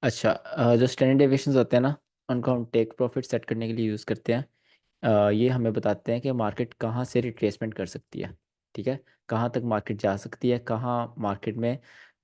अच्छा, जो standard deviations होते हैं ना, उनको हम टेक प्रॉफिट सेट करने के लिए यूज़ करते हैं। ये हमें बताते हैं कि मार्केट कहाँ से रिट्रेसमेंट कर सकती है। ठीक है, कहाँ तक मार्केट जा सकती है, कहाँ मार्केट में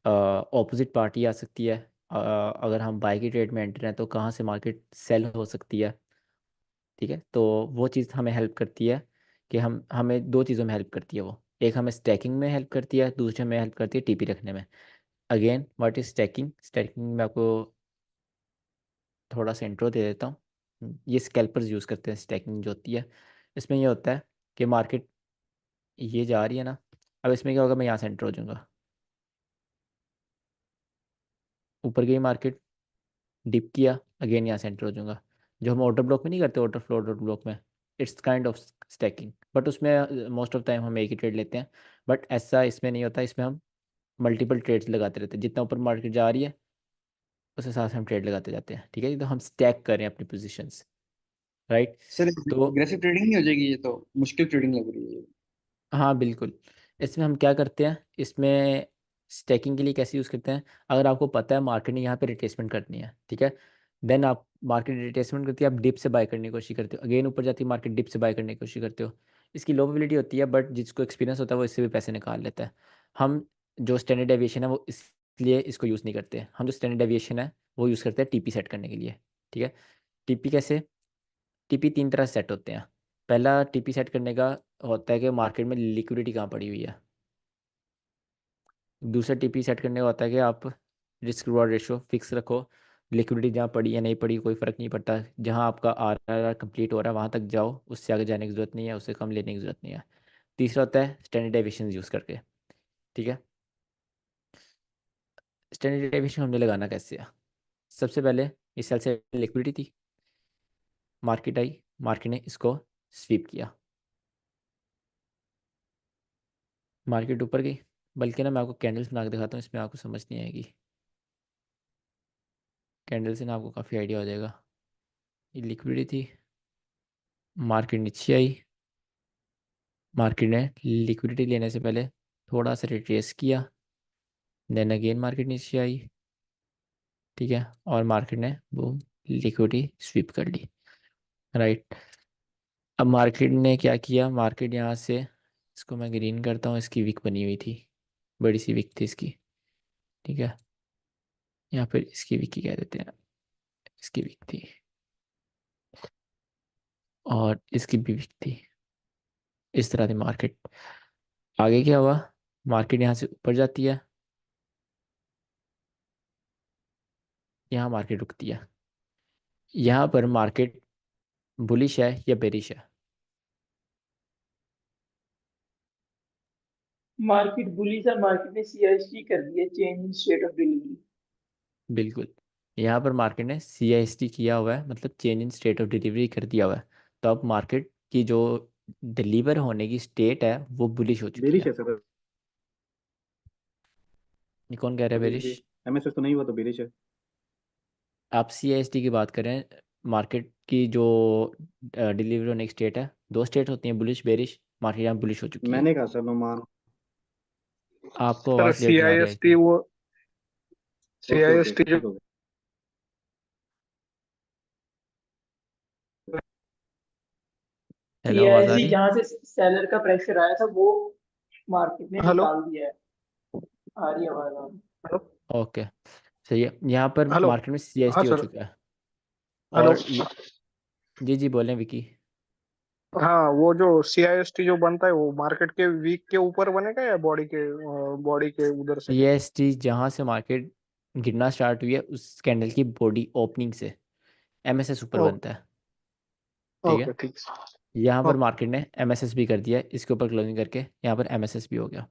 ऑपोजिट पार्टी आ सकती है। अगर हम बाई की ट्रेड में एंटर हैं तो कहाँ से मार्केट सेल हो सकती है। ठीक है, तो वो चीज़ हमें हेल्प करती है कि हम हमें दो चीज़ों में हेल्प करती है वो। एक हमें स्टैकिंग में हेल्प करती है, दूसरे में हेल्प करती है टीपी रखने में। Again, what is stacking? Stacking में आपको थोड़ा सा इंट्रो दे देता हूँ। ये स्कैल्पर्स यूज़ करते हैं स्टैकिंग जो होती है। इसमें ये होता है कि मार्केट ये जा रही है ना। अब इसमें क्या होगा, मैं यहाँ से एंटर हो जाऊंगा। ऊपर गई मार्केट, डिप किया, अगेन यहाँ से एंटर हो जाऊंगा। जो हम ऑर्डर ब्लॉक में नहीं करते, ऑर्डर फ्लो ऑर्डर ब्लॉक में, it's kind of stacking, but उसमें मोस्ट ऑफ टाइम हम एक ही ट्रेड लेते हैं। बट ऐसा इसमें नहीं होता, इसमें हम मल्टीपल ट्रेड्स लगाते रहते हैं। जितना ऊपर मार्केट जा रही है उस हिसाब से हम ट्रेड लगाते जाते हैं। ठीक है, तो हम स्टैक कर रहे हैं अपनी पोजिशंस। राइट। सर तो एग्रेसिव ट्रेडिंग नहीं हो जाएगी? ये तो मुश्किल ट्रेडिंग लग रही है ये। हाँ बिल्कुल। इसमें हम क्या करते हैं, इसमें स्टैकिंग के लिए कैसे यूज़ करते हैं। अगर आपको पता है मार्केट ने यहाँ पे रिट्रेसमेंट करनी है, ठीक है, देन आप मार्केट रिट्रेसमेंट करती है, आप डिप से बाय करने की कोशिश करते हो, अगेन ऊपर जाती है मार्केट, डिप से बाय करने की कोशिश करते हो। इसकी लो प्रोबेबिलिटी होती है, बट जिसको एक्सपीरियंस होता है वो इससे भी पैसे निकाल लेता है। हम जो स्टैंडर्ड डेविएशन है वो इसलिए इसको यूज़ नहीं करते। हम जो स्टैंडर्ड डेविएशन है वो यूज़ करते हैं टीपी सेट करने के लिए। ठीक है, टीपी कैसे? टीपी तीन तरह से सेट होते हैं। पहला टीपी सेट करने का होता है कि मार्केट में लिक्विडिटी कहाँ पड़ी हुई है। दूसरा टीपी सेट करने का होता है कि आप रिस्क रिवॉर्ड रेशियो फिक्स रखो। लिक्विडिटी जहाँ पड़ी या नहीं पड़ी कोई फ़र्क नहीं पड़ता, जहाँ आपका आर कंप्लीट हो रहा है वहाँ तक जाओ, उससे आगे जाने की ज़रूरत नहीं है, उससे कम लेने की ज़रूरत नहीं है। तीसरा होता है स्टैंडर्ड डेविएशन यूज़ करके। ठीक है, स्टैंडर्ड डेविएशन हमने लगाना कैसे है? सबसे पहले इस सेल से लिक्विडिटी थी, मार्केट आई, मार्केट ने इसको स्वीप किया, मार्केट ऊपर गई। बल्कि ना मैं आपको कैंडल्स बना के दिखाता हूँ, इसमें आपको समझ नहीं आएगी। कैंडल से ना आपको काफ़ी आइडिया हो जाएगा। ये लिक्विडिटी थी, मार्केट नीचे आई, मार्केट ने लिक्विडिटी लेने से पहले थोड़ा सा रिट्रेस किया, देन अगेन मार्केट नीचे आई। ठीक है, और मार्केट ने वो लिक्विडिटी स्वीप कर ली। राइट। अब मार्केट ने क्या किया, मार्केट यहाँ से, इसको मैं ग्रीन करता हूँ, इसकी विक बनी हुई थी, बड़ी सी विक थी इसकी। ठीक है, या फिर इसकी विक ही कह देते हैं, इसकी विक थी और इसकी भी विक थी। इस तरह से मार्केट आगे क्या हुआ, मार्केट यहाँ से ऊपर जाती है, यहाँ मार्केट रुकती है। यहाँ पर मार्केट बुलिश है या बेरिश है? मार्केट बुलिश है, मार्केट ने सीआईएसटी कर दिया, change in state of delivery. बिल्कुल, यहाँ पर मार्केट ने CIST किया हुआ है, मतलब change in state of delivery कर दिया हुआ है। तो अब मार्केट की जो डिलीवर होने की स्टेट है वो बुलिश हो चुकी बेरिश है। है सर। ये कौन कह रहा है अभी बेरिश? भी एमएसएस तो नहीं हुआ तो बेरिश है। आप CIST की बात करें, मार्केट की जो डिलीवर होने की स्टेट है, दो स्टेट होती हैं, बुलिश बेरिश। मार्केट यहाँ बुलिश हो चुकी है। मैंने कहा सर नुमान। आपको सर आवाज़ सी लेट जा आई रही है एस टी इसकी। वो C okay I okay S T जो ठीक हो गया। हेलो, आवाज़ आ सीआईएसटी रही है? जहां से सेलर का प्रेशर आया था वो मार्केट ने हेलो निकाल दिया है। आ रही है आवाज आ रही हेलो ओके, सही है। यहाँ पर हेलो। मार्केट में हाँ CIST हो सर। चुका है। हेलो। और जी जी बोलें विकी। हाँ, वो जो सी आई एस टी जो बनता है वो मार्केट के वीक के ऊपर बनेगा या बॉडी के उधर से? CIST जहाँ से मार्केट गिरना स्टार्ट हुई है उस कैंडल की बॉडी ओपनिंग से MSS ऊपर ओ, बनता है। ठीक है, ओके ठीक। यहाँ पर ओके। मार्केट ने MSS भी कर दिया है, इसके ऊपर क्लोजिंग करके यहाँ पर MSS भी हो गया।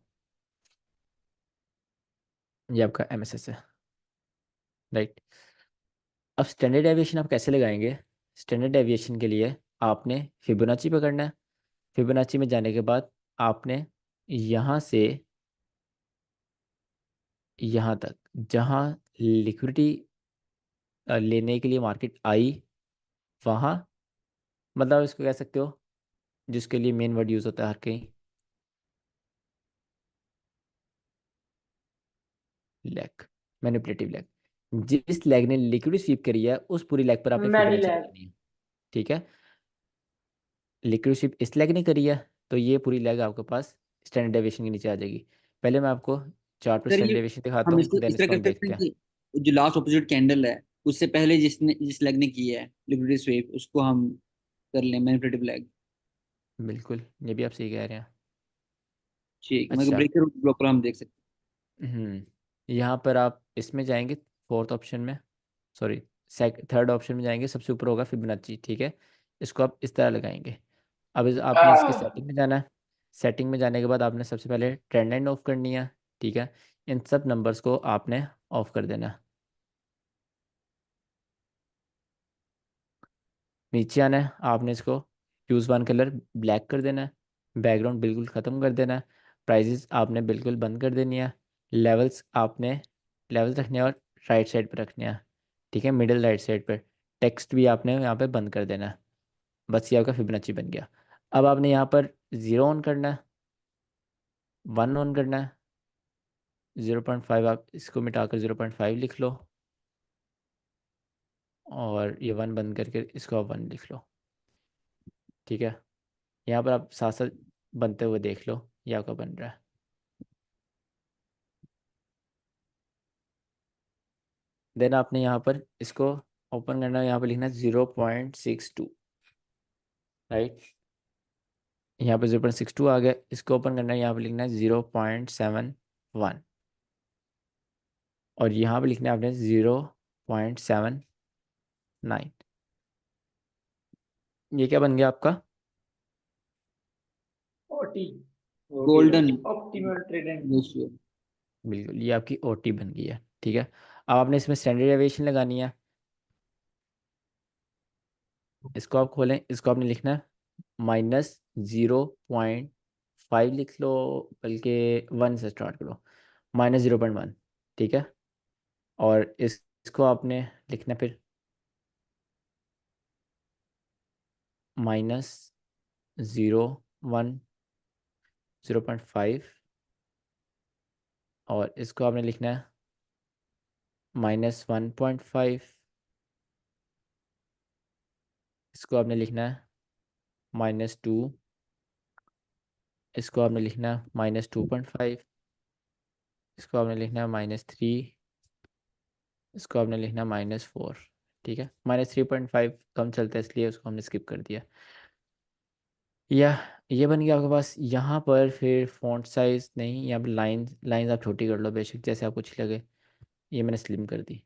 ये आपका MSS है। राइट। अब स्टैंडर्ड डेविएशन आप कैसे लगाएंगे? स्टैंडर्ड डेविएशन के लिए आपने फिबोनाची पकड़ना है। फिबोनाची में जाने के बाद आपने यहाँ से यहाँ तक, जहाँ लिक्विडिटी लेने के लिए मार्केट आई, वहाँ, मतलब इसको कह सकते हो जिसके लिए मेन वर्ड यूज़ होता है हर कहीं, लैग, मैनिपुलेटिव लैग। जिस लेग ने लिक्विड स्वीप करी है उस पूरी लेग पर आपने मैनी फिबोनाची लैग। लगानी है। ठीक है, लिक्विड स्वीप इस लेग ने करी है तो ये पूरी लेग आपके पास स्टैंडर्ड डेविएशन के नीचे आ जाएगी। पहले मैं आपको चार्ट पे सर स्टैंडर्ड ये डेविएशन दिखाता हम हूँ, इसको देन इस तरह इसको कर हम सकते देखते हैं हैं। कि जो लास्ट ऑपोजिट कैंडल है उससे पहले जिस लेग ने की है लिक्विड स्वेप उसको हम कर लें मैनिपुलेटिव लेग। बिल्कुल, ये भी आप सही कह रहे हैं। ठीक, मतलब अच्छा, ब्रेकर ब्रोकर हम देख सकते यहाँ पर आप इसमें जाएंगे फोर्थ ऑप्शन में, सॉरी थर्ड ऑप्शन में जाएंगे, सबसे ऊपर होगा फिबोनाची। ठीक है, इसको आप इस तरह लगाएंगे। अब आपने इसके सेटिंग में जाना है। सेटिंग में जाने के बाद आपने सबसे पहले ट्रेंड लाइन ऑफ करनी है। ठीक है, इन सब नंबर्स को आपने ऑफ कर देना है। नीचे आना है, आपने इसको चूज़ वन कलर ब्लैक कर देना है। बैकग्राउंड बिल्कुल ख़त्म कर देना है। प्राइजेस आपने बिल्कुल बंद कर देनी है। लेवल्स आपने लेवल्स रखने हैं और राइट साइड पे रखने हैं। ठीक है, मिडिल राइट साइड पे। टेक्स्ट भी आपने यहाँ पे बंद कर देना है। बस ये आपका फिबोनाची बन गया। अब आपने यहाँ पर 0 ऑन करना है, 1 ऑन करना है, 0.5 आप इसको मिटाकर 0.5 लिख लो, और ये 1 बंद करके इसको आप 1 लिख लो। ठीक है, यहाँ पर आप साथ साथ बनते हुए देख लो ये आपका बन रहा है। देन आपने यहाँ पर इसको ओपन करना है, यहाँ पर लिखना है 0.62। राइट, यहाँ पर 0.62 आ गया। इसको ओपन करना है, यहाँ पर लिखना है 0.71, और यहाँ पर लिखना है आपने 0.79। ये क्या बन गया आपका? ओटी, हैं। Golden optimal trade. रेशियो। बिल्कुल, ये आपकी ओटी बन गई है। ठीक है, अब आपने इसमें स्टैंडर्ड डेविएशन लगानी है। इसको आप खोलें, इसको आपने लिखना है -0.5 लिख लो, बल्कि 1 से स्टार्ट करो, -0.1। ठीक है, और इसको आपने लिखना है फिर -0.1, 0.5, और इसको आपने लिखना है -1.5। इसको आपने लिखना है -2। इसको आपने लिखना है -2.5। इसको आपने लिखना है -3। इसको आपने लिखना है -4। ठीक है, -3.5 कम चलता है इसलिए उसको हमने स्किप कर दिया। या ये बन गया आपके पास। यहाँ पर फिर फ़ॉन्ट साइज़ नहीं, यहाँ पर लाइंस आप छोटी कर लो बेशक, जैसे आपको अच्छी लगे। ये मैंने स्लिम कर दी।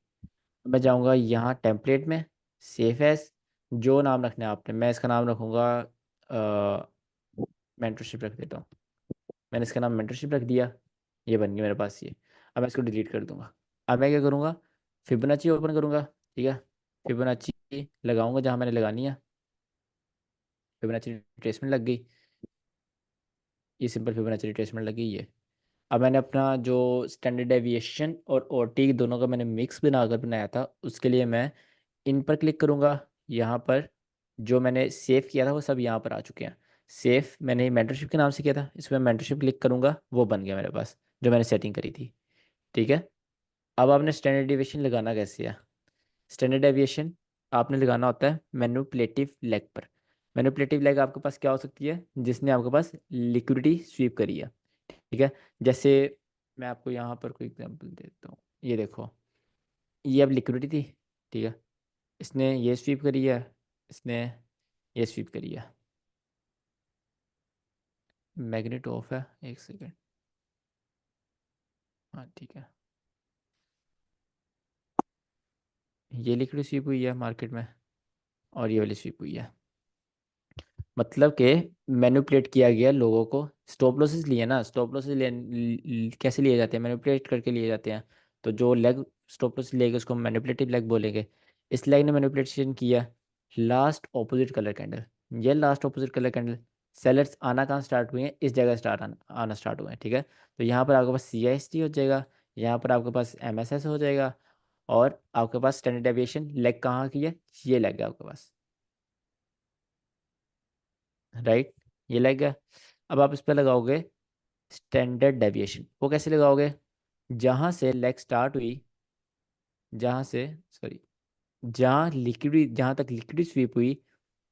मैं जाऊँगा यहाँ टेम्पलेट में, सेव एज, जो नाम रखना है आपने। मैं इसका नाम रखूँगा मेंटरशिप रख देता हूँ। मैंने इसका नाम मेंटरशिप रख दिया। ये बन गया मेरे पास ये। अब मैं इसको डिलीट कर दूंगा। अब मैं क्या करूँगा, फिबोनाची ओपन करूँगा। ठीक है, फिबोनाची लगाऊंगा जहाँ मैंने लगानी है। फिबोनाची रिट्रेसमेंट लग गई, ये सिंपल फिबोनाची रिट्रेसमेंट लग गई है। अब मैंने अपना जो स्टैंडर्ड डेविएशन और ओटी दोनों का मैंने मिक्स बनाकर बनाया था, उसके लिए मैं इन पर क्लिक करूँगा। यहाँ पर जो मैंने सेव किया था वो सब यहाँ पर आ चुके हैं। सेव मैंने मेंटरशिप के नाम से किया था, इसमें मेंटरशिप क्लिक करूँगा, वो बन गया मेरे पास जो मैंने सेटिंग करी थी। ठीक है, अब आपने स्टैंडर्ड डेविएशन लगाना कैसे है? स्टैंडर्ड डेविएशन आपने लगाना होता है मैनिपुलेटिव लेग पर। मैनिपुलेटिव लेग आपके पास क्या हो सकती है? जिसने आपके पास लिक्विडिटी स्वीप करी है। ठीक है, जैसे मैं आपको यहाँ पर कोई एग्जांपल देता हूँ। ये देखो, ये अब लिक्विडिटी थी। ठीक है, इसने ये स्वीप करी है, इसने ये स्वीप करी है। मैग्नेट ऑफ है, एक सेकेंड। हाँ ठीक है, ये लिक्विड स्वीप हुई है मार्केट में, और ये वाली स्वीप हुई है। मतलब कि मैनिपुलेट किया गया लोगों को। स्टॉप लॉसेस लिए ना, स्टॉप लॉसेस कैसे लिए जाते हैं? मैनिपुलेट करके लिए जाते हैं। तो जो लेग स्टॉप लॉस लेगा उसको मैनिपुलेटिव लेग बोलेंगे। इस लेग ने मैनिपुलेशन किया लास्ट ऑपोजिट कलर कैंडल। ये last opposite colour candle, sellers आना कहाँ स्टार्ट हुए हैं? इस जगह आना स्टार्ट हुए हैं। ठीक है, तो यहाँ पर आपके पास CIST हो जाएगा, यहाँ पर आपके पास MSS हो जाएगा, और आपके पास स्टैंडर्ड डेविएशन लेग कहाँ की है? ये लेग है आपके पास। राइट, ये लग गया। अब आप इस पर लगाओगे स्टैंडर्ड डेविएशन। वो कैसे लगाओगे? जहाँ से लेग स्टार्ट हुई जहाँ से सॉरी जहाँ तक लिक्विड स्वीप हुई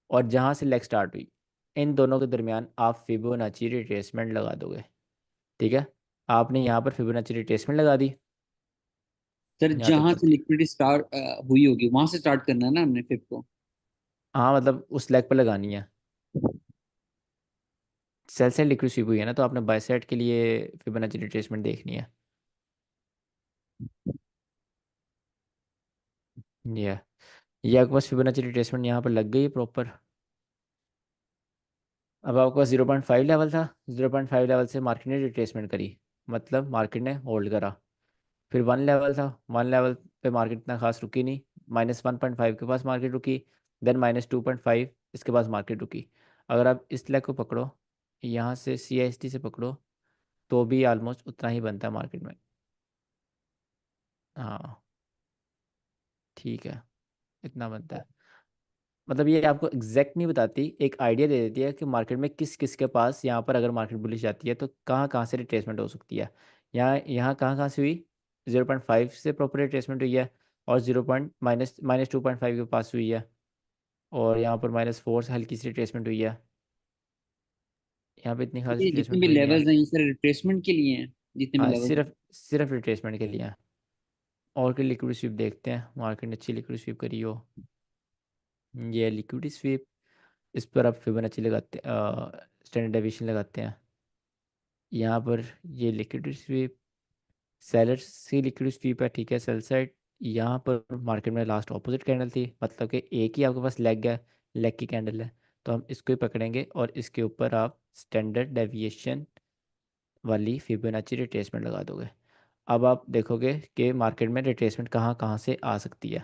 और जहाँ से लेग स्टार्ट हुई, इन दोनों के दरमियान आप फिबोनाची रिट्रेसमेंट लगा दोगे। ठीक है, आपने यहाँ पर फिबोनाची रिट्रेसमेंट लगा दी। सर यहाँ तक जहां से चलती है। लिक्विडिटी स्टार्ट हुई होगी वहां से स्टार्ट करना है ना हमने फिर को। हाँ मतलब उस लेग पर लगानी है। सेल साइड लिक्विड स्वीप हुई है ना, तो आपने बाय साइड के लिए फिबोनाची रिट्रेसमेंट देखनी है। ये आपके पास फिबोनाची रिट्रेसमेंट यहाँ पर लग गई है प्रॉपर। अब आपके पास 0.5 लेवल था, 0.5 लेवल से मार्केट ने रिट्रेसमेंट करी, मतलब मार्केट ने होल्ड करा। फिर 1 लेवल था, 1 लेवल पे मार्केट इतना खास रुकी नहीं, -1.5 के पास मार्केट रुकी। देन -2.5 इसके पास मार्केट रुकी। अगर आप इस लेग को पकड़ो, यहाँ से CST से पकड़ो, तो भी ऑलमोस्ट उतना ही बनता है मार्केट में। हाँ ठीक है, इतना बनता है। मतलब ये आपको एग्जैक्ट नहीं बताती, एक आइडिया दे देती है कि मार्केट में किस किस के पास यहाँ पर अगर मार्केट बुलिश जाती है तो कहाँ कहाँ से रिट्रेसमेंट हो सकती है। यहाँ कहाँ कहाँ से हुई, 0.5 से प्रॉपर रिट्रेसमेंट हुई है, और 0 पॉइंट माइनस 2.5 के पास हुई है, और यहाँ पर -4 से हल्की सी रिट्रेसमेंट हुई है। यहाँ पे इतनी खास ये जितने रिट्रेसमेंट भी हुई नहीं है। लेवल्स हैं ये सारे रिट्रेसमेंट के लिए हैं, जितने भी हाँ लेवल्स। सिर्फ सिर्फ रिट्रेसमेंट के लिए है। और कोई लिक्विड स्वीप देखते हैं, मार्केट ने अच्छी लिक्विड स्वीप करी हो। ये लिक्विड स्वीप, इस पर आप फिबोनाची लगाते स्टैंडर्ड डेविएशन लगाते हैं। यहाँ पर ये लिक्विड स्वीप, सेलर से लिक्विड स्वीप है, ठीक है, सेल साइड। यहाँ पर मार्केट में लास्ट ऑपोजिट कैंडल थी, मतलब कि एक ही आपके पास लेग है, लेग की कैंडल है, तो हम इसको ही पकड़ेंगे और इसके ऊपर आप स्टैंडर्ड डेविएशन वाली फिबोनाची रिट्रेसमेंट लगा दोगे। अब आप देखोगे कि मार्केट में रिट्रेसमेंट कहाँ कहाँ से आ सकती है।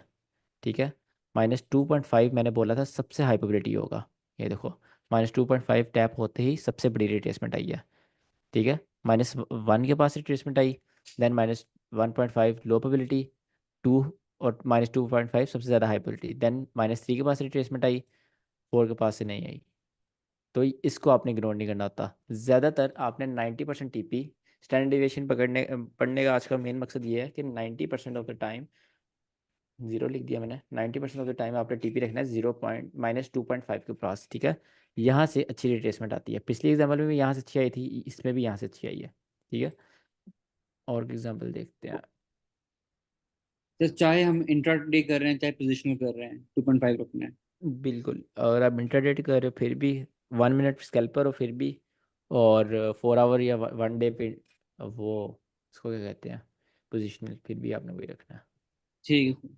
ठीक है, -2.5 मैंने बोला था सबसे हाई प्रोबेबिलिटी होगा। ये देखो, -2.5 टैप होते ही सबसे बड़ी रिट्रेसमेंट आई है। ठीक है, -1 के पास रिट्रेसमेंट आई, देन -1.5 लो प्रोबेबिलिटी, 2 और -2.5 सबसे ज़्यादा हाई प्रोबेबिलिटी, देन -3 के पास रिट्रेसमेंट आई, 4 के पास से नहीं आई। तो इसको आपने इग्नोर नहीं करना होता। ज़्यादातर आपने 90% TP स्टैंडर्ड डेविएशन पढ़ने का आज का मेन मकसद ये है कि 90% ऑफ द टाइम, जीरो लिख दिया मैंने, 90% ऑफ द टाइम आपने TP रखना है 0.-2.5 के पास। ठीक है, यहाँ से अच्छी रिट्रेसमेंट आती है। पिछले एग्जाम्पल में भी यहाँ से अच्छी आई थी, इसमें भी यहाँ से अच्छी आई है। ठीक है, और एग्जाम्पल देखते हैं। सर चाहे हम इंट्राडे कर रहे हैं चाहे पोजिशनल कर रहे हैं 2.5 रखना है। बिल्कुल, अगर आप इंटरडेट कर रहे हो फिर भी, 1 मिनट स्कैल्पर हो फिर भी, और 4 आवर या 1 डे पे, वो उसको क्या कहते हैं, पोजिशनल, फिर भी आपने वही रखना है। ठीक है।